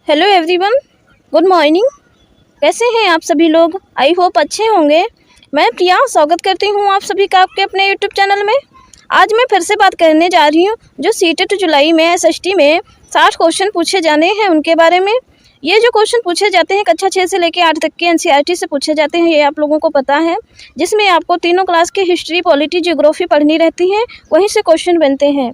Hello everyone, good morning. कैसे हैं आप सभी लोग? आई होप अच्छे होंगे। मैं प्रिया स्वागत करती हूं आप सभी का आपके अपने यूट्यूब चैनल में। आज मैं फिर से बात करने जा रही हूं जो सीटेट जुलाई में एसएसटी में 60 क्वेश्चन पूछे जाने हैं उनके बारे में। ये जो क्वेश्चन पूछे जाते हैं कक्षा 6 से लेकर 8 तक के एनसीईआरटी से पूछे जाते हैं, ये आप लोगों को पता है। जिसमें आपको तीनों क्लास की हिस्ट्री, पॉलिटी, ज्योग्राफी पढ़नी रहती है, वहीं से क्वेश्चन बनते हैं।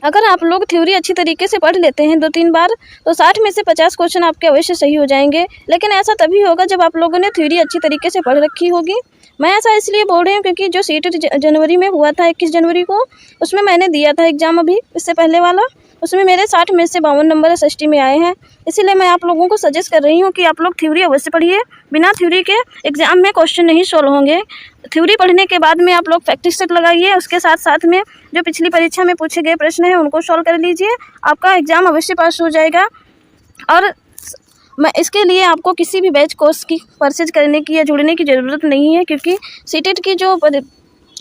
अगर आप लोग थ्योरी अच्छी तरीके से पढ़ लेते हैं 2-3 बार, तो 60 में से 50 क्वेश्चन आपके अवश्य सही हो जाएंगे। लेकिन ऐसा तभी होगा जब आप लोगों ने थ्योरी अच्छी तरीके से पढ़ रखी होगी। मैं ऐसा इसलिए बोल रही हूँ क्योंकि जो सीटेट जनवरी में हुआ था 21 जनवरी को, उसमें मैंने दिया था एग्ज़ाम अभी इससे पहले वाला। उसमें मेरे 60 में से 52 नंबर एसएसटी में आए हैं। इसीलिए मैं आप लोगों को सजेस्ट कर रही हूँ कि आप लोग थ्योरी अवश्य पढ़िए। बिना थ्योरी के एग्ज़ाम में क्वेश्चन नहीं सॉल्व होंगे। थ्योरी पढ़ने के बाद में आप लोग प्रैक्टिस सेट लगाइए। उसके साथ साथ में जो पिछली परीक्षा में पूछे गए प्रश्न हैं उनको सॉल्व कर लीजिए। आपका एग्ज़ाम अवश्य पास हो जाएगा। और मैं इसके लिए आपको किसी भी बैच कोर्स की परचेज करने की या जुड़ने की ज़रूरत नहीं है, क्योंकि सीटेट की जो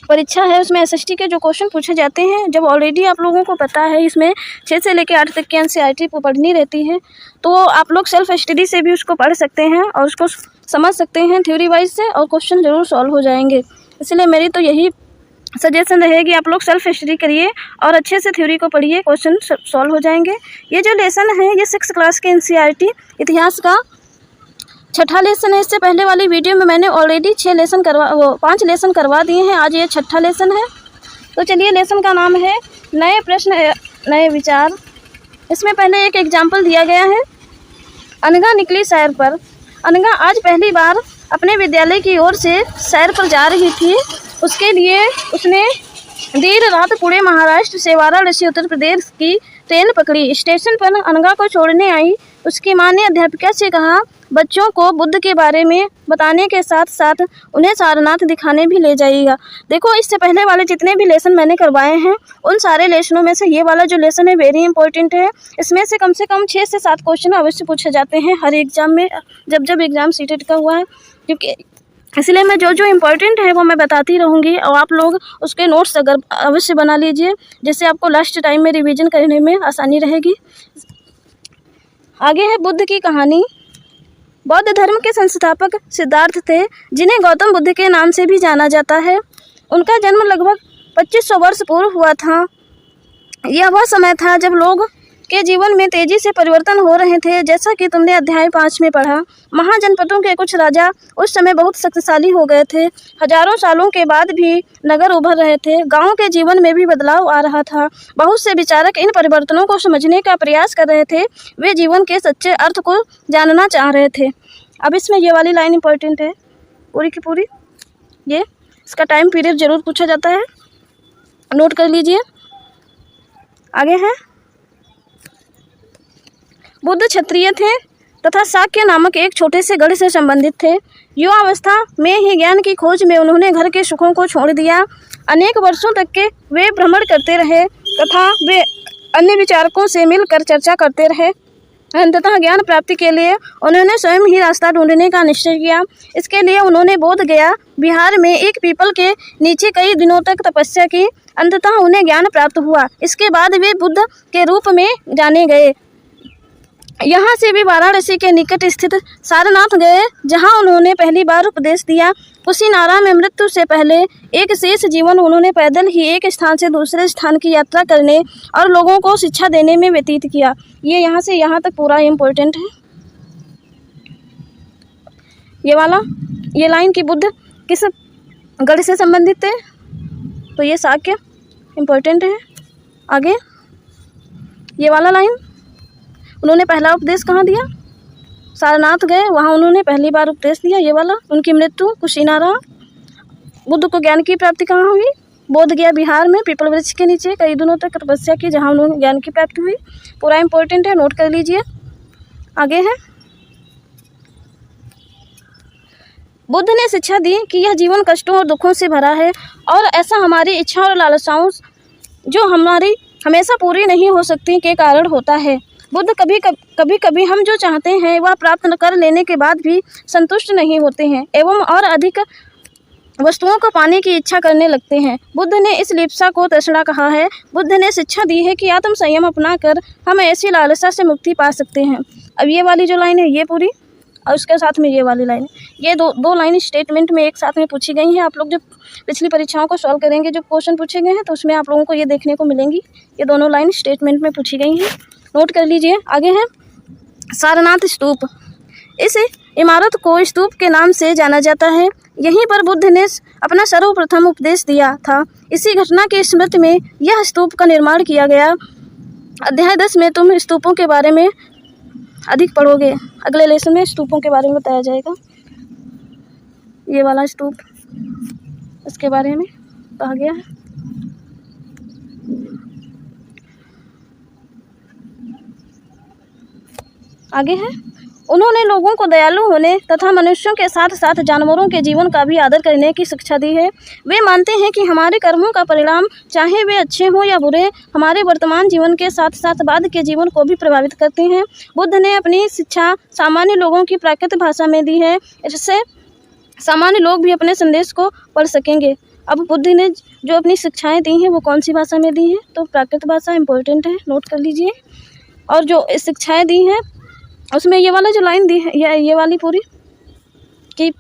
परीक्षा है उसमें एसएसटी के जो क्वेश्चन पूछे जाते हैं, जब ऑलरेडी आप लोगों को पता है इसमें 6 से लेकर 8 तक की एनसीईआरटी को पढ़नी रहती है, तो आप लोग सेल्फ स्टडी से भी उसको पढ़ सकते हैं और उसको समझ सकते हैं थ्योरी वाइज से, और क्वेश्चन ज़रूर सॉल्व हो जाएंगे। इसलिए मेरी तो यही सजेशन रहेगी, आप लोग सेल्फ स्टडी करिए और अच्छे से थ्योरी को पढ़िए, क्वेश्चन सॉल्व हो जाएंगे। ये जो लेसन है ये 6 क्लास के एनसीईआरटी इतिहास का 6ठा लेसन है। इससे पहले वाली वीडियो में मैंने ऑलरेडी 5 लेसन करवा दिए हैं। आज ये 6ठा लेसन है। तो चलिए, लेसन का नाम है नए प्रश्न नए विचार। इसमें पहले एक एग्जाम्पल दिया गया है। अनघा निकली सैर पर। अनघा आज पहली बार अपने विद्यालय की ओर से सैर पर जा रही थी। उसके लिए उसने देर रात पूरे महाराष्ट्र से वाराणसी उत्तर प्रदेश की ट्रेन पकड़ी। स्टेशन पर अनघा को छोड़ने आई उसकी माँ ने अध्यापिका से कहा, बच्चों को बुद्ध के बारे में बताने के साथ साथ उन्हें सारनाथ दिखाने भी ले जाइएगा। देखो, इससे पहले वाले जितने भी लेसन मैंने करवाए हैं उन सारे लेसनों में से ये वाला जो लेसन है वेरी इंपॉर्टेंट है। इसमें से कम 6 से 7 क्वेश्चन अवश्य पूछे जाते हैं हर एग्जाम में, जब एग्ज़ाम सीटेट का हुआ है। क्योंकि इसलिए मैं जो इम्पोर्टेंट है वो मैं बताती रहूँगी, और आप लोग उसके नोट्स अगर अवश्य बना लीजिए, जिससे आपको लास्ट टाइम में रिवीजन करने में आसानी रहेगी। आगे है बुद्ध की कहानी। बौद्ध धर्म के संस्थापक सिद्धार्थ थे, जिन्हें गौतम बुद्ध के नाम से भी जाना जाता है। उनका जन्म लगभग 2500 वर्ष पूर्व हुआ था। यह वह समय था जब लोग के जीवन में तेजी से परिवर्तन हो रहे थे। जैसा कि तुमने अध्याय 5 में पढ़ा, महाजनपदों के कुछ राजा उस समय बहुत शक्तिशाली हो गए थे। हजारों सालों के बाद भी नगर उभर रहे थे। गांव के जीवन में भी बदलाव आ रहा था। बहुत से विचारक इन परिवर्तनों को समझने का प्रयास कर रहे थे। वे जीवन के सच्चे अर्थ को जानना चाह रहे थे। अब इसमें ये वाली लाइन इंपॉर्टेंट है पूरी की पूरी। ये इसका टाइम पीरियड जरूर पूछा जाता है, नोट कर लीजिए। आगे है, बुद्ध क्षत्रिय थे तथा शाक्य नामक एक छोटे से गढ़ से संबंधित थे। युवावस्था में ही ज्ञान की खोज में उन्होंने घर के सुखों को छोड़ दिया। अनेक वर्षों तक के वे भ्रमण करते रहे तथा वे अन्य विचारकों से मिलकर चर्चा करते रहे। अंततः ज्ञान प्राप्ति के लिए उन्होंने स्वयं ही रास्ता ढूंढने का निश्चय किया। इसके लिए उन्होंने बोध गया बिहार में एक पीपल के नीचे कई दिनों तक तपस्या की। अंततः उन्हें ज्ञान प्राप्त हुआ। इसके बाद वे बुद्ध के रूप में जाने गए। यहाँ से भी वाराणसी के निकट स्थित सारनाथ गए, जहाँ उन्होंने पहली बार उपदेश दिया। कुशीनारा में मृत्यु से पहले एक शेष जीवन उन्होंने पैदल ही एक स्थान से दूसरे स्थान की यात्रा करने और लोगों को शिक्षा देने में व्यतीत किया। ये यहाँ से यहाँ तक पूरा इम्पोर्टेंट है। ये वाला ये लाइन की बुद्ध किस गढ़ से संबंधित है, तो ये शाक्य इम्पोर्टेंट है। आगे ये वाला लाइन, उन्होंने पहला उपदेश कहाँ दिया? सारनाथ गए, वहाँ उन्होंने पहली बार उपदेश दिया। ये वाला, उनकी मृत्यु कुशीनारा। बुद्ध को ज्ञान की प्राप्ति कहाँ हुई? बोध गया बिहार में पीपल वृक्ष के नीचे कई दिनों तक तपस्या की, जहाँ उन्होंने ज्ञान की प्राप्ति हुई। पूरा इंपॉर्टेंट है, नोट कर लीजिए। आगे है, बुद्ध ने शिक्षा दी कि यह जीवन कष्टों और दुखों से भरा है, और ऐसा हमारी इच्छा और लालसाओं जो हमारी हमेशा पूरी नहीं हो सकती के कारण होता है। बुद्ध कभी हम जो चाहते हैं वह प्राप्त कर लेने के बाद भी संतुष्ट नहीं होते हैं एवं और अधिक वस्तुओं को पाने की इच्छा करने लगते हैं। बुद्ध ने इस लिप्सा को तृष्णा कहा है। बुद्ध ने शिक्षा दी है कि आत्म संयम अपनाकर हम ऐसी लालसा से मुक्ति पा सकते हैं। अब ये वाली जो लाइन है ये पूरी, और उसके साथ में ये वाली लाइन, ये दो लाइन स्टेटमेंट में एक साथ में पूछी गई हैं। आप लोग जब पिछली परीक्षाओं को सॉल्व करेंगे, जो क्वेश्चन पूछे गए हैं, तो उसमें आप लोगों को ये देखने को मिलेंगी। ये दोनों लाइन स्टेटमेंट में पूछी गई हैं, नोट कर लीजिए। आगे है सारनाथ स्तूप। इस इमारत को स्तूप के नाम से जाना जाता है। यहीं पर बुद्ध ने अपना सर्वप्रथम उपदेश दिया था। इसी घटना की स्मृति में यह स्तूप का निर्माण किया गया। अध्याय 10 में तुम स्तूपों के बारे में अधिक पढ़ोगे। अगले लेसन में स्तूपों के बारे में बताया जाएगा। ये वाला स्तूप, इसके बारे में कहा गया है। आगे है, उन्होंने लोगों को दयालु होने तथा मनुष्यों के साथ साथ जानवरों के जीवन का भी आदर करने की शिक्षा दी है। वे मानते हैं कि हमारे कर्मों का परिणाम, चाहे वे अच्छे हों या बुरे, हमारे वर्तमान जीवन के साथ साथ बाद के जीवन को भी प्रभावित करते हैं। बुद्ध ने अपनी शिक्षा सामान्य लोगों की प्राकृत भाषा में दी है, इससे सामान्य लोग भी अपने संदेश को पढ़ सकेंगे। अब बुद्ध ने जो अपनी शिक्षाएँ दी हैं वो कौन सी भाषा में दी हैं? तो प्राकृत भाषा इम्पोर्टेंट है, नोट कर लीजिए। और जो शिक्षाएँ दी हैं उसमें ये वाला जो लाइन दी है, ये वाली पूरी, कि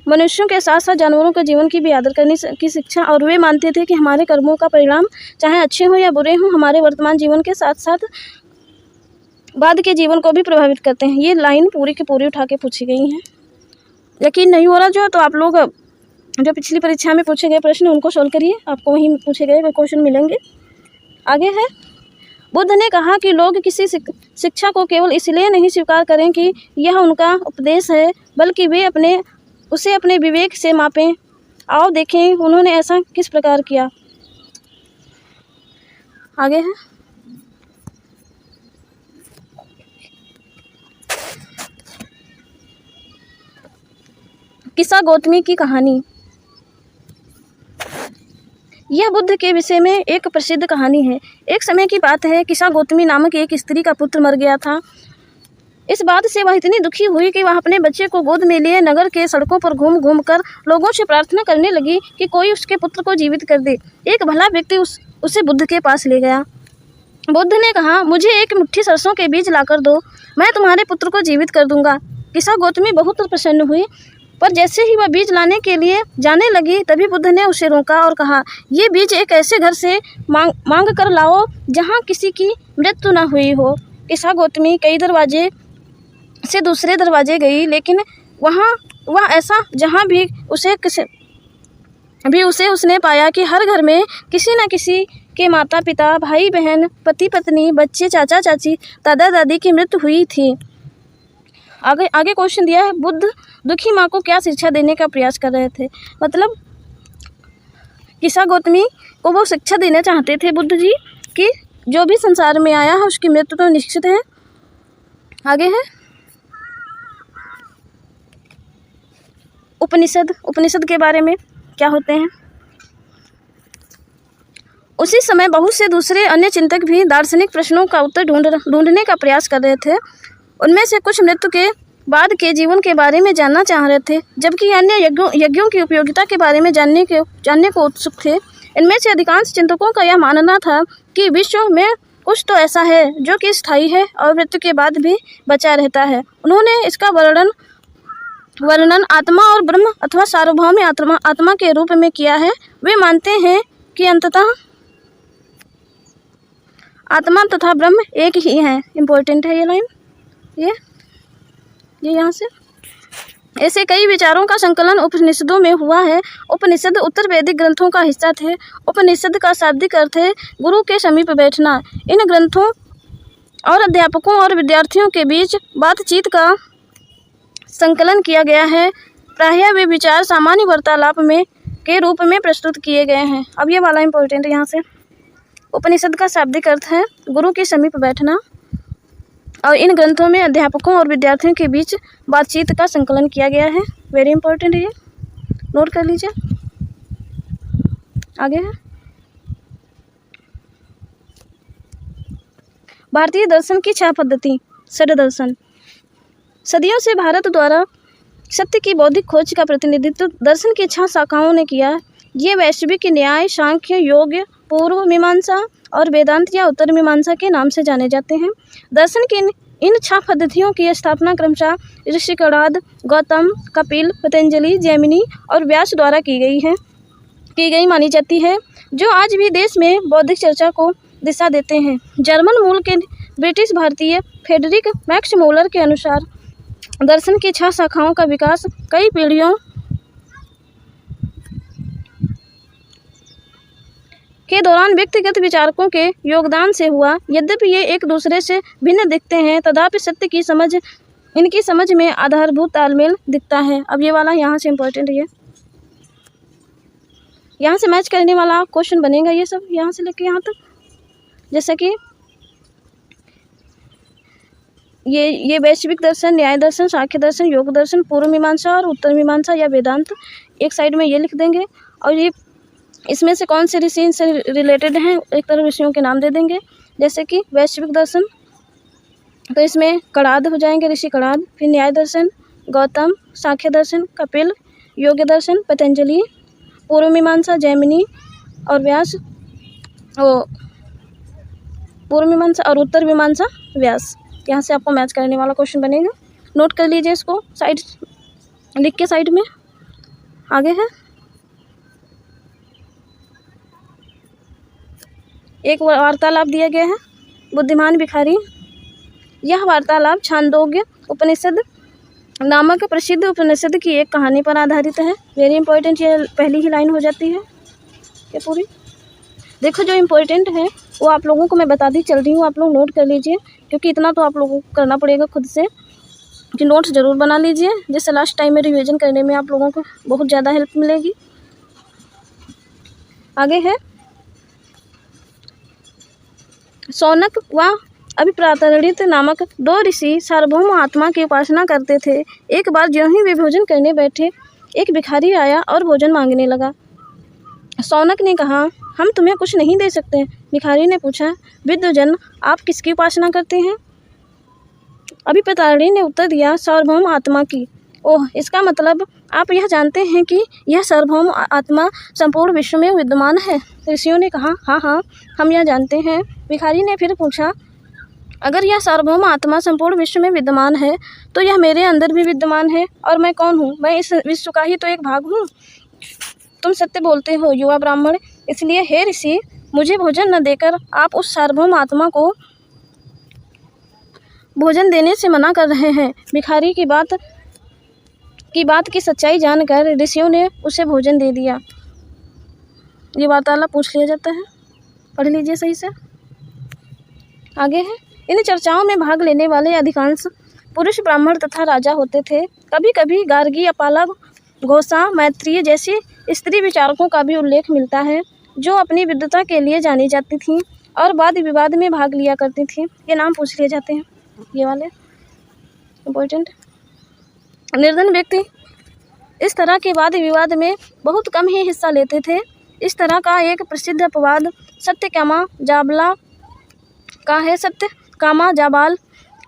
मनुष्यों के साथ साथ जानवरों के जीवन की भी आदर करने की शिक्षा। और वे मानते थे कि हमारे कर्मों का परिणाम, चाहे अच्छे हों या बुरे हों, हमारे वर्तमान जीवन के साथ साथ बाद के जीवन को भी प्रभावित करते हैं। ये लाइन पूरी की पूरी उठा के पूछी गई हैं। यकीन नहीं हो रहा जो, तो आप लोग जो पिछली परीक्षा में पूछे गए प्रश्न उनको सोल्व करिए, आपको वहीं पूछे गए वे क्वेश्चन मिलेंगे। आगे है, बुद्ध ने कहा कि लोग किसी शिक्षा को केवल इसलिए नहीं स्वीकार करें कि यह उनका उपदेश है, बल्कि वे उसे अपने विवेक से मापें। आओ देखें उन्होंने ऐसा किस प्रकार किया। आगे है, किस्सा गौतमी की कहानी। यह बुद्ध के विषय में एक प्रसिद्ध कहानी है। एक समय की बात है, किस्सा गौतमी नामक एक स्त्री का पुत्र मर गया था। इस बात से वह इतनी दुखी हुई कि वह अपने बच्चे को गोद में लिए नगर के सड़कों पर घूम घूम कर लोगों से प्रार्थना करने लगी कि कोई उसके पुत्र को जीवित कर दे। एक भला व्यक्ति उसे बुद्ध के पास ले गया। बुद्ध ने कहा, मुझे एक मुट्ठी सरसों के बीज लाकर दो, मैं तुम्हारे पुत्र को जीवित कर दूंगा। किस्सा गौतमी बहुत प्रसन्न हुई, पर जैसे ही वह बीज लाने के लिए जाने लगी तभी बुद्ध ने उसे रोका और कहा, ये बीज एक ऐसे घर से मांग कर लाओ जहाँ किसी की मृत्यु न हुई हो। किस्सा गौतमी कई दरवाजे से दूसरे दरवाजे गई, लेकिन वह ऐसा जहाँ भी उसने पाया कि हर घर में किसी न किसी के माता पिता, भाई बहन, पति पत्नी, बच्चे, चाचा चाची, दादा दादी की मृत्यु हुई थी। आगे क्वेश्चन दिया है, बुद्ध दुखी माँ को क्या शिक्षा देने का प्रयास कर रहे थे। मतलब किस्सा गौतमी को वो शिक्षा देना चाहते थे बुद्ध जी कि जो भी संसार में आया है उसकी मृत्यु तो निश्चित है। आगे है, उपनिषद के बारे में क्या होते हैं। उसी समय बहुत से दूसरे अन्य चिंतक भी दार्शनिक प्रश्नों का उत्तर ढूंढने का प्रयास कर रहे थे। उनमें से कुछ मृत्यु के बाद के जीवन के बारे में जानना चाह रहे थे, जबकि अन्य यज्ञों की उपयोगिता के बारे में जानने को उत्सुक थे। इनमें से अधिकांश चिंतकों का यह मानना था कि विश्व में कुछ तो ऐसा है जो कि स्थायी है और मृत्यु के बाद भी बचा रहता है। उन्होंने इसका वर्णन आत्मा और ब्रह्म अथवा सार्वभौम आत्मा के रूप में किया है। वे मानते हैं कि अंततः आत्मा तथा ब्रह्म एक ही है। इम्पोर्टेंट है ये लाइन, ये यहाँ से। ऐसे कई विचारों का संकलन उपनिषदों में हुआ है। उपनिषद उत्तर वैदिक ग्रंथों का हिस्सा थे। उपनिषद का शाब्दिक अर्थ है गुरु के समीप बैठना। इन ग्रंथों और अध्यापकों और विद्यार्थियों के बीच बातचीत का संकलन किया गया है। प्रायः वे विचार सामान्य वार्तालाप के रूप में प्रस्तुत किए गए हैं। अब ये वाला इम्पोर्टेंट है यहाँ से। उपनिषद का शाब्दिक अर्थ है गुरु के समीप बैठना, और इन ग्रंथों में अध्यापकों और विद्यार्थियों के बीच बातचीत का संकलन किया गया है। वेरी इंपॉर्टेंट है ये, नोट कर लीजिए। आगे है, भारतीय दर्शन की 6 पद्धति। षड दर्शन। सदियों से भारत द्वारा सत्य की बौद्धिक खोज का प्रतिनिधित्व दर्शन की 6 शाखाओं ने किया। ये वैश्विक न्याय, सांख्य, योग पूर्व मीमांसा और वेदांत या उत्तर मीमांसा के नाम से जाने जाते हैं। दर्शन की इन 6 पद्धतियों की स्थापना क्रमशः ऋषि कणाद, गौतम, कपिल, पतंजलि, जैमिनी और व्यास द्वारा की गई मानी जाती है, जो आज भी देश में बौद्धिक चर्चा को दिशा देते हैं। जर्मन मूल के ब्रिटिश भारतीय फ्रेडरिक मैक्स मूलर के अनुसार दर्शन की 6 शाखाओं का विकास कई पीढ़ियों के दौरान व्यक्तिगत विचारकों के योगदान से हुआ। यद्यपि ये एक दूसरे से भिन्न दिखते हैं, तथापि सत्य की समझ इनकी समझ में आधारभूत तालमेल दिखता है। अब ये वाला यहाँ से इम्पोर्टेंट है, यहाँ से मैच करने वाला क्वेश्चन बनेगा ये सब, यहाँ से लेके यहाँ तक। जैसे कि ये वैश्विक दर्शन, न्याय दर्शन, सांख्य दर्शन, योग दर्शन, पूर्व मीमांसा और उत्तर मीमांसा या वेदांत, एक साइड में ये लिख देंगे। और ये इसमें से कौन से ऋषि इनसे रिलेटेड हैं, एक तरह ऋषियों के नाम दे देंगे। जैसे कि वैश्विक दर्शन, तो इसमें कणाद हो जाएंगे, ऋषि कणाद। फिर न्याय दर्शन गौतम, सांख्य दर्शन कपिल, योग दर्शन पतंजलि, पूर्व मीमांसा जैमिनी और व्यास, पूर्व मीमांसा और उत्तर मीमांसा व्यास। यहाँ से आपको मैच करने वाला क्वेश्चन बनेगा, नोट कर लीजिए इसको साइड लिख के साइड में। आगे है एक वार्तालाप दिया गया है, बुद्धिमान भिखारी। यह वार्तालाप छांदोग्य उपनिषद नामक प्रसिद्ध उपनिषद की एक कहानी पर आधारित है। वेरी इंपॉर्टेंट, ये पहली ही लाइन हो जाती है ये पूरी। देखो जो इम्पोर्टेंट है वो आप लोगों को मैं बताती चल रही हूँ, आप लोग नोट कर लीजिए, क्योंकि इतना तो आप लोगों को करना पड़ेगा खुद से कि नोट्स ज़रूर बना लीजिए, जिससे लास्ट टाइम में रिवीजन करने में आप लोगों को बहुत ज़्यादा हेल्प मिलेगी। आगे है शौनक व अभिप्रातरणित नामक 2 ऋषि सार्वभौम आत्मा की उपासना करते थे। एक बार ज्यों ही वे भोजन करने बैठे, एक भिखारी आया और भोजन मांगने लगा। शौनक ने कहा, हम तुम्हें कुछ नहीं दे सकते। भिखारी ने पूछा, विद्वजन आप किसकी उपासना करते हैं? अभिप्रातरणी ने उत्तर दिया, सार्वभौम आत्मा की। ओह, इसका मतलब आप यह जानते हैं कि यह सार्वभौम आत्मा संपूर्ण विश्व में विद्यमान है। ऋषियों ने कहा, हाँ, हम यह जानते हैं। भिखारी ने फिर पूछा, अगर यह सार्वभौम आत्मा संपूर्ण विश्व में विद्यमान है तो यह मेरे अंदर भी विद्यमान है, और मैं कौन हूँ? मैं इस विश्व का ही तो एक भाग हूँ। तुम सत्य बोलते हो युवा ब्राह्मण, इसलिए हे ऋषि, मुझे भोजन न देकर आप उस सार्वभौम आत्मा को भोजन देने से मना कर रहे हैं। भिखारी की बात की सच्चाई जानकर ऋषियों ने उसे भोजन दे दिया। ये वार्तालाप पूछ लिया जाता है, पढ़ लीजिए सही से। आगे है, इन चर्चाओं में भाग लेने वाले अधिकांश पुरुष ब्राह्मण तथा राजा होते थे। कभी कभी गार्गी, अपाला, घोषा, मैत्रेय जैसी स्त्री विचारकों का भी उल्लेख मिलता है, जो अपनी विद्वता के लिए जानी जाती थीं और वाद विवाद में भाग लिया करती थीं। ये नाम पूछ लिए जाते हैं, ये वाले इम्पोर्टेंट। निर्धन व्यक्ति इस तरह के वाद विवाद में बहुत कम ही हिस्सा लेते थे। इस तरह का एक प्रसिद्ध अपवाद सत्यकामा जाबाल का है। सत्यकामा जाबाल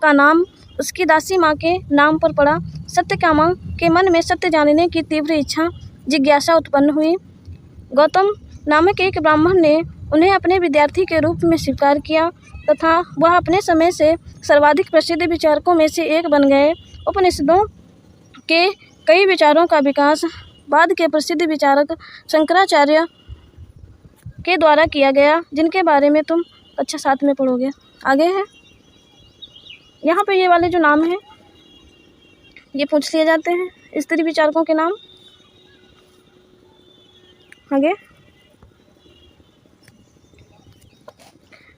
का नाम उसकी दासी माँ के नाम पर पड़ा। सत्यकामा के मन में सत्य जानने की तीव्र इच्छा, जिज्ञासा उत्पन्न हुई। गौतम नामक एक ब्राह्मण ने उन्हें अपने विद्यार्थी के रूप में स्वीकार किया तथा वह अपने समय से सर्वाधिक प्रसिद्ध विचारकों में से एक बन गए। उपनिषदों के कई विचारों का विकास बाद के प्रसिद्ध विचारक शंकराचार्य के द्वारा किया गया, जिनके बारे में तुम अच्छा 7 में पढ़ोगे। आगे है, यहाँ पे ये वाले जो नाम हैं ये पूछ लिए जाते हैं, स्त्री विचारकों के नाम। आगे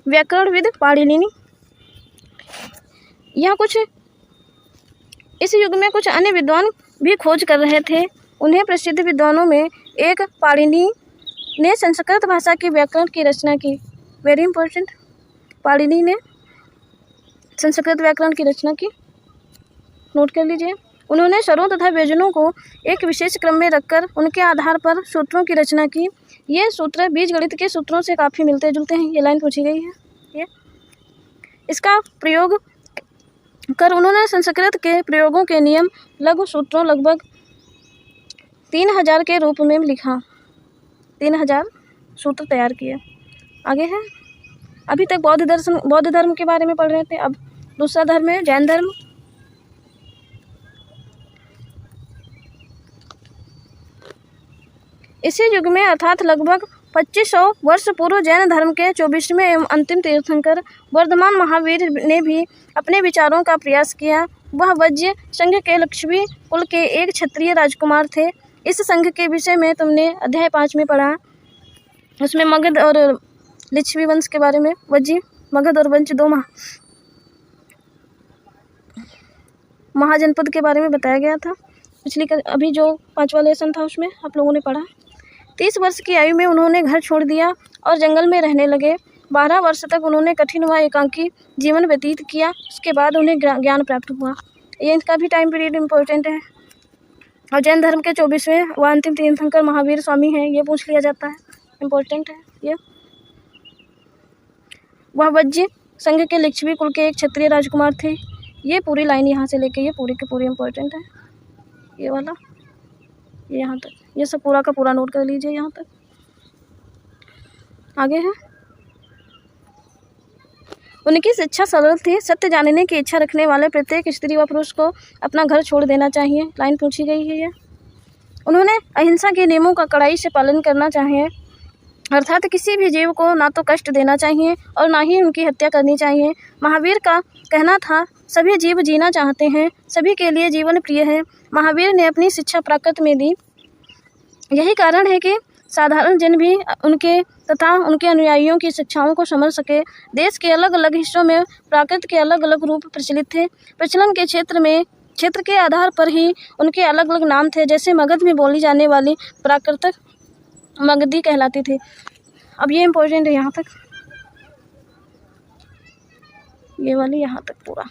व्याकरणविद पाणिनि। यह कुछ इस युग में कुछ अन्य विद्वान भी खोज कर रहे थे। उन्हें प्रसिद्ध विद्वानों में एक पाणिनि ने संस्कृत भाषा की व्याकरण की रचना की। वेरी इंपॉर्टेंट, पाणिनि ने संस्कृत व्याकरण की रचना की, नोट कर लीजिए। उन्होंने स्वरों तथा व्यंजनों को एक विशेष क्रम में रखकर उनके आधार पर सूत्रों की रचना की। ये सूत्र बीजगणित के सूत्रों से काफ़ी मिलते जुलते हैं। ये लाइन पूछी गई है। ये इसका प्रयोग कर उन्होंने संस्कृत के प्रयोगों के नियम लघु सूत्रों लगभग 3000 के रूप में लिखा। 3000 सूत्र तैयार किए। आगे है, अभी तक बौद्ध धर्म के बारे में पढ़ रहे थे, अब दूसरा धर्म है जैन धर्म। इसी युग में अर्थात लगभग 2500 वर्ष पूर्व जैन धर्म के 24वें एवं अंतिम तीर्थंकर वर्धमान महावीर ने भी अपने विचारों का प्रयास किया। वह वज्य संघ के लक्ष्मी कुल के एक क्षत्रिय राजकुमार थे। इस संघ के विषय में तुमने अध्याय 5 में पढ़ा, उसमें मगध और लिच्छवी वंश के बारे में, वज्जी मगध और वंश दो महाजनपद के बारे में बताया गया था। अभी जो 5वां लेसन था उसमें आप लोगों ने पढ़ा। 30 वर्ष की आयु में उन्होंने घर छोड़ दिया और जंगल में रहने लगे। 12 वर्ष तक उन्होंने कठिन व एकांकी जीवन व्यतीत किया। उसके बाद उन्हें ज्ञान प्राप्त हुआ। ये इनका भी टाइम पीरियड इम्पोर्टेंट है। और जैन धर्म के 24वें व अंतिम तीर्थंकर महावीर स्वामी हैं, ये पूछ लिया जाता है, इम्पोर्टेंट है ये। वह वज्य संघ के लिच्छवी कुल के एक क्षत्रिय राजकुमार थे। ये पूरी लाइन यहाँ से लेके ये पूरी की पूरी इम्पोर्टेंट है। ये वाला ये यहाँ तक, ये सब पूरा का पूरा नोट कर लीजिए यहाँ तक। आगे है, उनकी शिक्षा सरल थी। सत्य जानने की इच्छा रखने वाले प्रत्येक स्त्री व पुरुष को अपना घर छोड़ देना चाहिए। लाइन पूछी गई है ये। उन्होंने अहिंसा के नियमों का कड़ाई से पालन करना चाहिए, अर्थात किसी भी जीव को ना तो कष्ट देना चाहिए और ना ही उनकी हत्या करनी चाहिए। महावीर का कहना था, सभी जीव जीना चाहते हैं, सभी के लिए जीवन प्रिय है। महावीर ने अपनी शिक्षा प्राकृत में दी। यही कारण है कि साधारण जन भी उनके तथा उनके अनुयायियों की शिक्षाओं को समझ सके। देश के अलग अलग हिस्सों में प्राकृत के अलग अलग रूप प्रचलित थे। प्रचलन के क्षेत्र के आधार पर ही उनके अलग अलग नाम थे। जैसे मगध में बोली जाने वाली प्राकृत मगधी कहलाती थी। अब ये इम्पोर्टेंट है यहाँ तक, ये वाली यहाँ तक पूरा,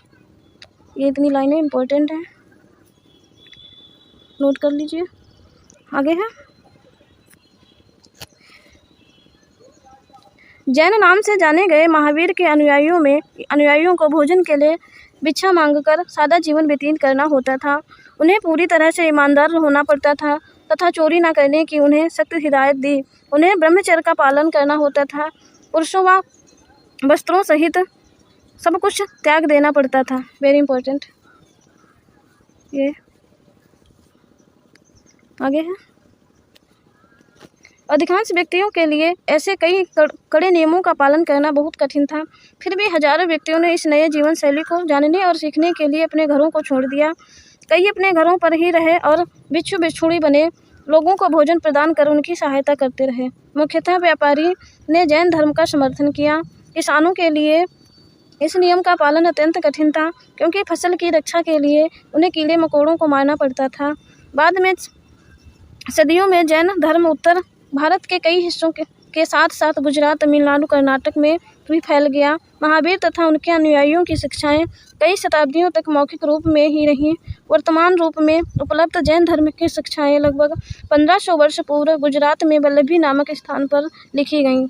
ये इतनी लाइनें इम्पोर्टेंट है, नोट कर लीजिए। आगे है, जैन नाम से जाने गए महावीर के अनुयायियों को भोजन के लिए भिक्षा मांगकर सादा जीवन व्यतीत करना होता था। उन्हें पूरी तरह से ईमानदार होना पड़ता था तथा चोरी न करने की उन्हें सख्त हिदायत दी। उन्हें ब्रह्मचर्य का पालन करना होता था। पुरुषों व वस्त्रों सहित सब कुछ त्याग देना पड़ता था। Very important. ये आगे है, अधिकांश व्यक्तियों के लिए ऐसे कई कड़े नियमों का पालन करना बहुत कठिन था। फिर भी हजारों व्यक्तियों ने इस नए जीवन शैली को जानने और सीखने के लिए अपने घरों को छोड़ दिया। कई अपने घरों पर ही रहे और बिच्छू बिच्छूड़ी बने लोगों को भोजन प्रदान कर उनकी सहायता करते रहे। मुख्यतः व्यापारी ने जैन धर्म का समर्थन किया। किसानों के लिए इस नियम का पालन अत्यंत कठिन था, क्योंकि फसल की रक्षा के लिए उन्हें कीड़े मकोड़ों को मारना पड़ता था। बाद में सदियों में जैन धर्म उत्तर भारत के कई हिस्सों के साथ साथ गुजरात, तमिलनाडु, कर्नाटक में भी फैल गया। महावीर तथा उनके अनुयायियों की शिक्षाएं कई शताब्दियों तक मौखिक रूप में ही रहीं। वर्तमान रूप में उपलब्ध जैन धर्म की शिक्षाएं लगभग 1500 वर्ष पूर्व गुजरात में वल्लभी नामक स्थान पर लिखी गईं।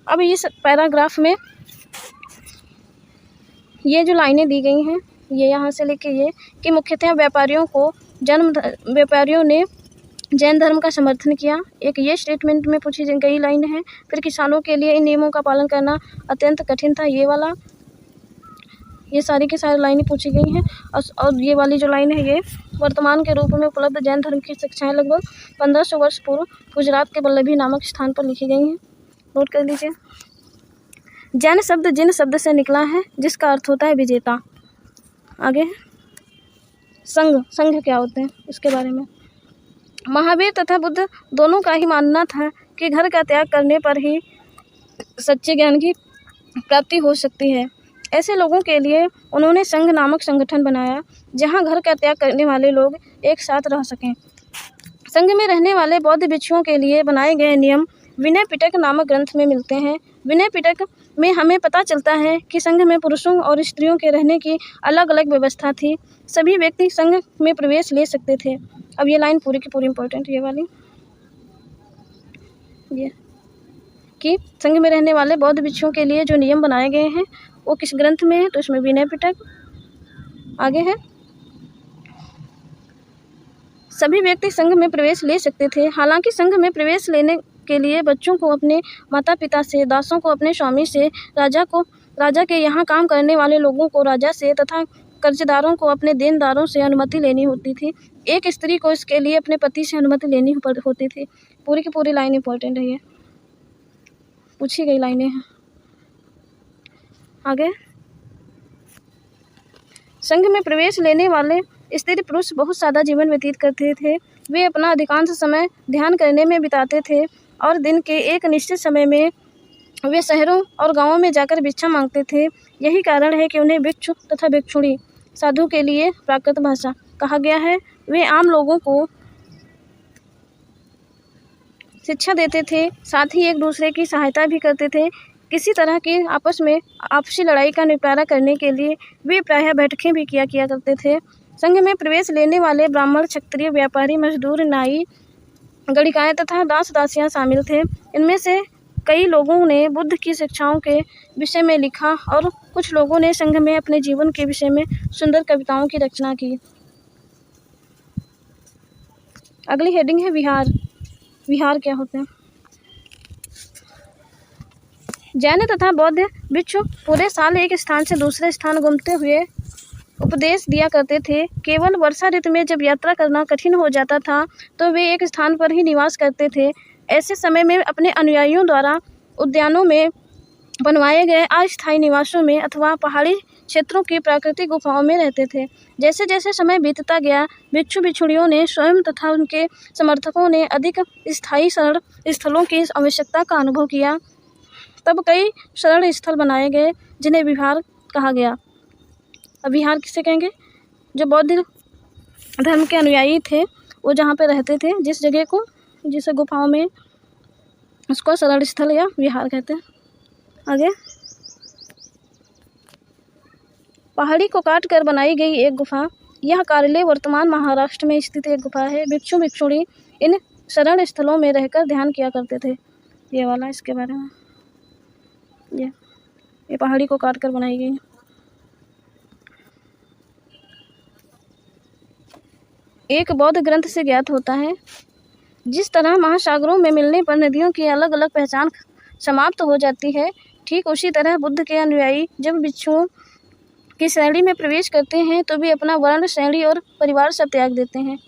अब इस पैराग्राफ में ये जो लाइनें दी गई हैं, ये यहाँ से लेके ये कि मुख्यतः व्यापारियों ने जैन धर्म का समर्थन किया। एक ये स्टेटमेंट में पूछी गई लाइन है। फिर किसानों के लिए इन नियमों का पालन करना अत्यंत कठिन था। ये वाला, ये सारी की सारी लाइनें पूछी गई हैं। और ये वाली जो लाइन है, ये वर्तमान के रूप में उपलब्ध जैन धर्म की शिक्षाएं लगभग 1500 वर्ष पूर्व गुजरात के वल्लभी नामक स्थान पर लिखी गई हैं। नोट कर लीजिए। जैन शब्द जिन शब्द से निकला है, जिसका अर्थ होता है विजेता। आगे संघ क्या होते हैं, इसके बारे में। महावीर तथा बुद्ध दोनों का ही मानना था कि घर का त्याग करने पर ही सच्चे ज्ञान की प्राप्ति हो सकती है। ऐसे लोगों के लिए उन्होंने संघ नामक संगठन बनाया, जहां घर का त्याग करने वाले लोग एक साथ रह सकें। संघ में रहने वाले बौद्ध भिक्षुओं के लिए बनाए गए नियम विनय पिटक नामक ग्रंथ में मिलते हैं। विनय पिटक में हमें पता चलता है कि संघ में पुरुषों और स्त्रियों के रहने की अलग अलग व्यवस्था थी। सभी व्यक्ति संघ में प्रवेश ले सकते थे। अब ये लाइन पूरी की पूरी इम्पोर्टेंट, ये वाली, ये कि संघ में रहने वाले बौद्ध भिक्षुओं के लिए जो नियम बनाए गए हैं वो किस ग्रंथ में है, तो इसमें विनय पिटक। आगे है, सभी व्यक्ति संघ में प्रवेश ले सकते थे। हालांकि संघ में प्रवेश लेने के लिए बच्चों को अपने माता पिता से, दासों को अपने स्वामी से, राजा के यहाँ काम करने वाले लोगों को राजा से तथा कर्जदारों को अपने देनदारों से अनुमति लेनी होती थी। एक स्त्री को इसके लिए अपने पति से अनुमति लेनी होती थी। पूरी की पूरी लाइन इंपॉर्टेंट है, ये पूछी गई लाइनें हैं। आगे, संघ में प्रवेश लेने वाले स्त्री पुरुष बहुत सादा जीवन व्यतीत करते थे। वे अपना अधिकांश समय ध्यान करने में बिताते थे और दिन के एक निश्चित समय में वे शहरों और गांवों में जाकर भिक्षा मांगते थे। यही कारण है कि उन्हें भिक्षु तथा भिक्षुणी, साधु के लिए प्राकृत भाषा कहा गया है। वे आम लोगों को शिक्षा देते थे, साथ ही एक दूसरे की सहायता भी करते थे। किसी तरह की आपसी लड़ाई का निपटारा करने के लिए वे प्रायः बैठकें भी किया करते थे। संघ में प्रवेश लेने वाले ब्राह्मण, क्षत्रिय, व्यापारी, मजदूर, नाई, गणिकाएँ तथा दास दासियाँ शामिल थे। इनमें से कई लोगों ने बुद्ध की शिक्षाओं के विषय में लिखा और कुछ लोगों ने संघ में अपने जीवन के विषय में सुंदर कविताओं की रचना की। अगली हेडिंग है विहार। विहार क्या होते हैं? जैन तथा बौद्ध भिक्षु पूरे साल एक स्थान से दूसरे स्थान घूमते हुए उपदेश दिया करते थे। केवल वर्षा ऋतु में जब यात्रा करना कठिन हो जाता था तो वे एक स्थान पर ही निवास करते थे। ऐसे समय में अपने अनुयायियों द्वारा उद्यानों में बनवाए गए अस्थायी निवासों में अथवा पहाड़ी क्षेत्रों की प्राकृतिक गुफाओं में रहते थे। जैसे जैसे समय बीतता गया, भिक्षु भिक्षुणियों ने स्वयं तथा उनके समर्थकों ने अधिक स्थायी शरण स्थलों की आवश्यकता का अनुभव किया। तब कई शरण स्थल बनाए गए जिन्हें विहार कहा गया। अब विहार किसे कहेंगे? जो बौद्ध धर्म के अनुयायी थे वो जहाँ पे रहते थे, जिस जगह को, जिसे गुफाओं में, उसको शरण स्थल या विहार कहते हैं। आगे, पहाड़ी को काट कर बनाई गई एक गुफा। यह कार्यालय वर्तमान महाराष्ट्र में स्थित एक गुफा है। भिक्षु भिक्षुणी इन शरण स्थलों में रहकर ध्यान किया करते थे। ये वाला इसके बारे में, ये पहाड़ी को काट कर बनाई गई। एक बौद्ध ग्रंथ से ज्ञात होता है, जिस तरह महासागरों में मिलने पर नदियों की अलग अलग पहचान समाप्त हो जाती है, ठीक उसी तरह बुद्ध के अनुयायी जब भिक्षुओं की श्रेणी में प्रवेश करते हैं तो वे अपना वर्ण, श्रेणी और परिवार सब त्याग देते हैं।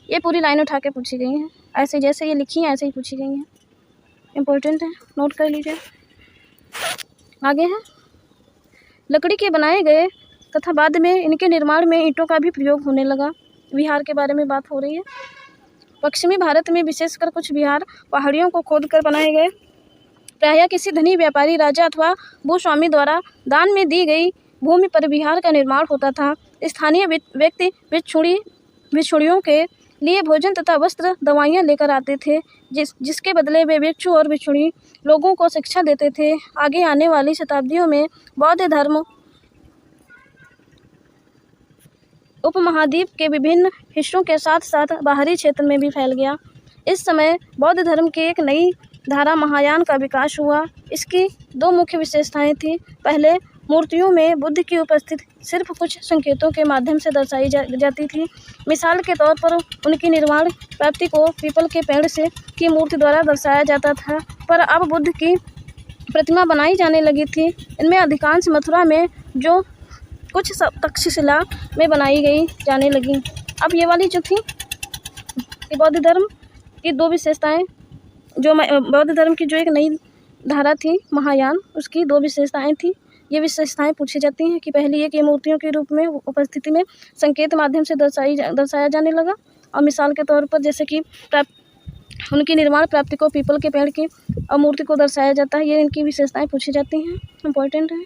ये पूरी लाइन उठा के पूछी गई हैं, ऐसे जैसे ये लिखी हैं ऐसे ही पूछी गई हैं। इम्पोर्टेंट है, नोट कर लीजिए। आगे है, लकड़ी के बनाए गए तथा बाद में इनके निर्माण में ईंटों का भी प्रयोग होने लगा। विहार के बारे में बात हो रही है। पश्चिमी भारत में विशेषकर कुछ विहार पहाड़ियों को खोदकर बनाए गए। प्रायः किसी धनी व्यापारी, राजा अथवा भूस्वामी द्वारा दान में दी गई भूमि पर विहार का निर्माण होता था। स्थानीय व्यक्ति भिक्षुणियों के लिए भोजन तथा वस्त्र, दवाइयाँ लेकर आते थे, जिसके बदले वे भिक्षु और भिक्षुणी लोगों को शिक्षा देते थे। आगे आने वाली शताब्दियों में बौद्ध धर्म उपमहाद्वीप के विभिन्न हिस्सों के साथ साथ बाहरी क्षेत्र में भी फैल गया। इस समय बौद्ध धर्म की एक नई धारा महायान का विकास हुआ। इसकी दो मुख्य विशेषताएं थीं। पहले, मूर्तियों में बुद्ध की उपस्थिति सिर्फ कुछ संकेतों के माध्यम से दर्शाई जाती थी। मिसाल के तौर पर उनकी निर्माण प्राप्ति को पीपल के पेड़ से की मूर्ति द्वारा दर्शाया जाता था, पर अब बुद्ध की प्रतिमा बनाई जाने लगी थी। इनमें अधिकांश मथुरा में, जो कुछ तक्षशिला में बनाई गई जाने लगी। अब ये वाली जो थी, ये बौद्ध धर्म की दो विशेषताएं, जो बौद्ध धर्म की जो एक नई धारा थी महायान, उसकी दो विशेषताएं थी। ये विशेषताएं पूछी जाती हैं कि पहली एक, ये मूर्तियों के रूप में उपस्थिति में संकेत माध्यम से दर्शाया जाने लगा। और मिसाल के तौर पर जैसे कि उनकी निर्माण प्राप्ति को पीपल के पेड़ की और मूर्ति को दर्शाया जाता है। ये इनकी विशेषताएं पूछी जाती हैं, इम्पोर्टेंट है।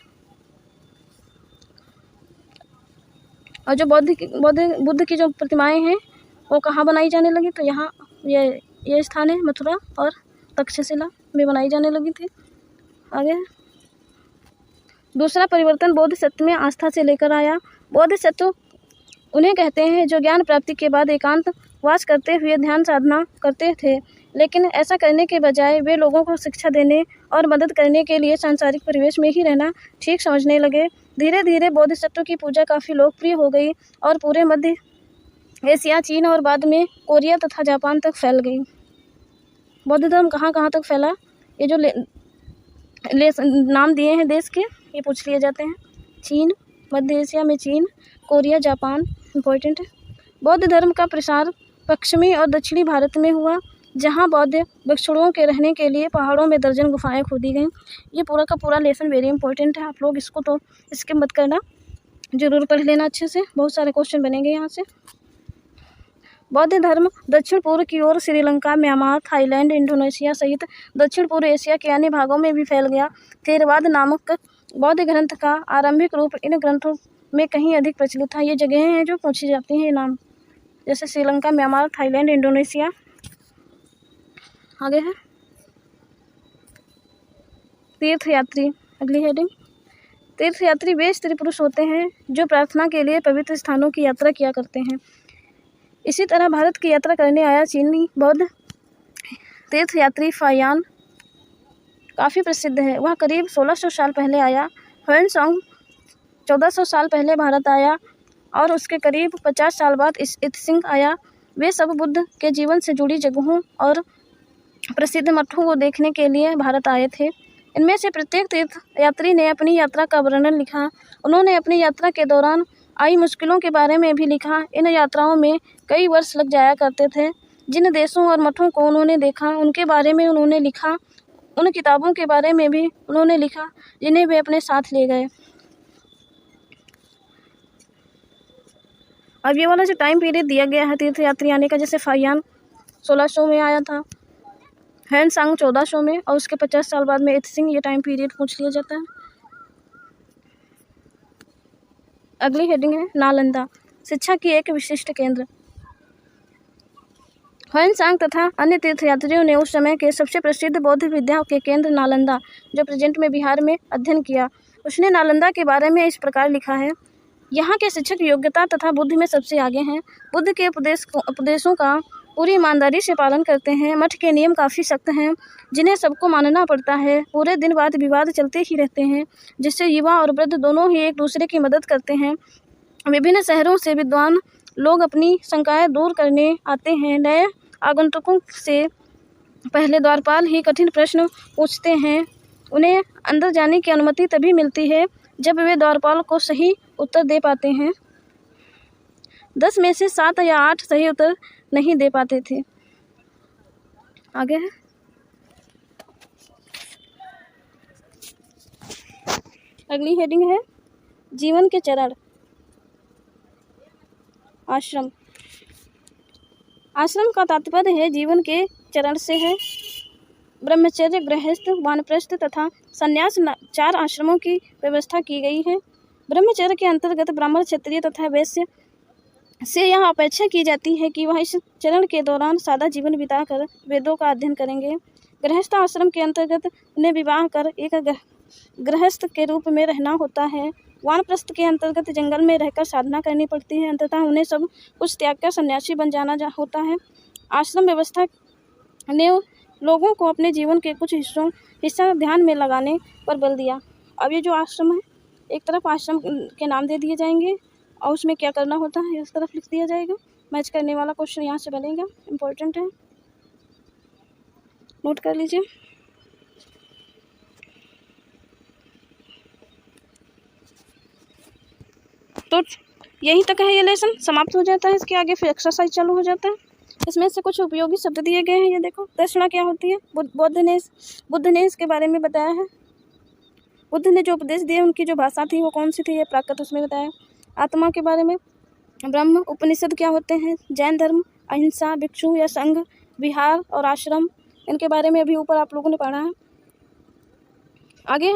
और जो बुद्ध की जो प्रतिमाएं हैं वो कहाँ बनाई जाने लगी? तो यहाँ ये स्थान है, मथुरा और तक्षशिला में बनाई जाने लगी थी। आगे, दूसरा परिवर्तन बौद्ध सत्य में आस्था से लेकर आया। बौद्ध सत्य उन्हें कहते हैं जो ज्ञान प्राप्ति के बाद एकांत वास करते हुए ध्यान साधना करते थे, लेकिन ऐसा करने के बजाय वे लोगों को शिक्षा देने और मदद करने के लिए सांसारिक परिवेश में ही रहना ठीक समझने लगे। धीरे धीरे बोधिसत्व की पूजा काफ़ी लोकप्रिय हो गई और पूरे मध्य एशिया, चीन और बाद में कोरिया तथा जापान तक फैल गई। बौद्ध धर्म कहाँ कहाँ तक फैला, ये जो नाम दिए हैं देश के, ये पूछ लिए जाते हैं। चीन, मध्य एशिया में चीन, कोरिया, जापान, इम्पोर्टेंट है। बौद्ध धर्म का प्रसार पश्चिमी और दक्षिणी भारत में हुआ, जहाँ बौद्ध भिक्षुओं के रहने के लिए पहाड़ों में दर्जन गुफाएं खोदी गईं। ये पूरा का पूरा लेसन वेरी इंपॉर्टेंट है, आप लोग इसको तो स्किप मत करना, जरूर पढ़ लेना अच्छे से, बहुत सारे क्वेश्चन बनेंगे यहाँ से। बौद्ध धर्म दक्षिण पूर्व की ओर श्रीलंका, म्यांमार, थाईलैंड, इंडोनेशिया सहित दक्षिण पूर्व एशिया के अन्य भागों में भी फैल गया। थेरवाद नामक बौद्ध ग्रंथ का आरंभिक रूप इन ग्रंथों में कहीं अधिक प्रचलित था। ये जगहें हैं जो पूछी जाती हैं, ये नाम, जैसे श्रीलंका, म्यांमार, थाईलैंड, इंडोनेशिया। आगे है तीर्थयात्री, अगली हेडिंग। तीर्थयात्री वे स्त्री पुरुष होते हैं जो प्रार्थना के लिए पवित्र स्थानों की यात्रा किया करते हैं। इसी तरह भारत की यात्रा करने आया चीनी बौद्ध तीर्थयात्री फाहियान काफ़ी प्रसिद्ध है। वह करीब 1600 साल पहले आया। ह्वेनसांग 1400 साल पहले भारत आया और उसके करीब 50 साल बाद इत्सिंग आया। वे सब बुद्ध के जीवन से जुड़ी जगहों और प्रसिद्ध मठों को देखने के लिए भारत आए थे। इनमें से प्रत्येक तीर्थयात्री ने अपनी यात्रा का वर्णन लिखा। उन्होंने अपनी यात्रा के दौरान आई मुश्किलों के बारे में भी लिखा। इन यात्राओं में कई वर्ष लग जाया करते थे। जिन देशों और मठों को उन्होंने देखा उनके बारे में उन्होंने लिखा। उन किताबों के बारे में भी उन्होंने लिखा जिन्हें वे अपने साथ ले गए। अब ये वाला जो टाइम पीरियड दिया गया है तीर्थयात्री आने का, जैसे फाहियान 1600 में आया था, ह्वेनसांग 1400 में, और उसके 50 साल बाद में इत्सिंग, ये टाइम पीरियड पूछ लिया जाता है। अगली हेडिंग है नालंदा, शिक्षा की एक विशिष्ट केंद्र। ह्वेनसांग तथा अन्य तीर्थयात्रियों ने उस समय के सबसे प्रसिद्ध बौद्ध विद्या के केंद्र नालंदा, जो प्रेजेंट में बिहार में, अध्ययन किया। उसने नालंदा के बारे में इस प्रकार लिखा है। यहाँ के शिक्षक योग्यता तथा बुद्धि में सबसे आगे हैं। बुद्ध के उपदेशों का पूरी ईमानदारी से पालन करते हैं। मठ के नियम काफ़ी सख्त हैं जिन्हें सबको मानना पड़ता है। पूरे दिन वाद विवाद चलते ही रहते हैं जिससे युवा और वृद्ध दोनों ही एक दूसरे की मदद करते हैं। विभिन्न शहरों से विद्वान लोग अपनी शंकाएं दूर करने आते हैं। नए आगंतुकों से पहले द्वारपाल ही कठिन प्रश्न पूछते हैं। उन्हें अंदर जाने की अनुमति तभी मिलती है जब वे द्वारपाल को सही उत्तर दे पाते हैं। 10 में से 7 या 8 सही उत्तर नहीं दे पाते थे। आगे है अगली हेडिंग है जीवन के चरण। आश्रम, आश्रम का तात्पर्य है जीवन के चरण से है। ब्रह्मचर्य, गृहस्थ, वानप्रस्थ तथा संन्यास 4 आश्रमों की व्यवस्था की गई है। ब्रह्मचर्य के अंतर्गत ब्राह्मण, क्षत्रिय तथा वैश्य से यह अपेक्षा की जाती है कि वह इस चरण के दौरान सादा जीवन बिताकर वेदों का अध्ययन करेंगे। गृहस्थ आश्रम के अंतर्गत उन्हें विवाह कर एक गृहस्थ के रूप में रहना होता है। वानप्रस्थ के अंतर्गत जंगल में रहकर साधना करनी पड़ती है। अंततः उन्हें सब कुछ त्याग कर सन्यासी बन जाना होता है। आश्रम व्यवस्था ने लोगों को अपने जीवन के कुछ हिस्सा ध्यान में लगाने पर बल दिया। अब ये जो आश्रम है, एक तरफ आश्रम के नाम दे दिए जाएंगे और उसमें क्या करना होता है इस तरफ लिख दिया जाएगा। मैच करने वाला क्वेश्चन यहाँ से बनेगा, इम्पोर्टेंट है, नोट कर लीजिए। तो यहीं तक है, ये लेसन समाप्त हो जाता है। इसके आगे फिर एक्सरसाइज चालू हो जाता है। इसमें से कुछ उपयोगी शब्द दिए गए हैं, ये देखो। दक्षिणा क्या होती है? बुद्ध ने इसके बारे में बताया है। बुद्ध ने जो उपदेश दिए उनकी जो भाषा थी वो कौन सी थी, ये प्राकृत उसमें बताया। आत्मा के बारे में ब्रह्म, उपनिषद क्या होते हैं, जैन धर्म, अहिंसा, भिक्षु या संघ, विहार और आश्रम, इनके बारे में अभी ऊपर आप लोगों ने पढ़ा है। आगे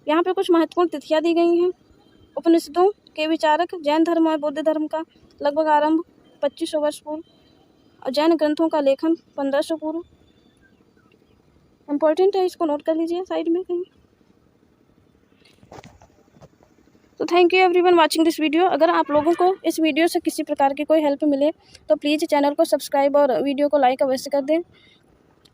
यहाँ पे कुछ महत्वपूर्ण तिथियाँ दी गई हैं। उपनिषदों के विचारक जैन धर्म और बौद्ध धर्म का लगभग आरंभ 2500 वर्ष पूर्व और जैन ग्रंथों का लेखन 1500 पूर्व। इम्पोर्टेंट है, इसको नोट कर लीजिए साइड में कहीं। तो thank you everyone watching this video. अगर आप लोगों को इस वीडियो से किसी प्रकार की कोई हेल्प मिले तो प्लीज़ चैनल को सब्सक्राइब और वीडियो को लाइक अवश्य कर दें।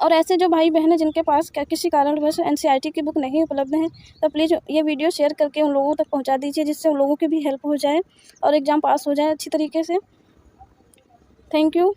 और ऐसे जो भाई बहन हैं जिनके पास किसी कारणवश NCERT की बुक नहीं उपलब्ध है तो प्लीज़ ये वीडियो शेयर करके उन लोगों तक पहुंचा दीजिए, जिससे उन लोगों की भी हेल्प हो जाए और एग्ज़ाम पास हो जाए अच्छी तरीके से। Thank you.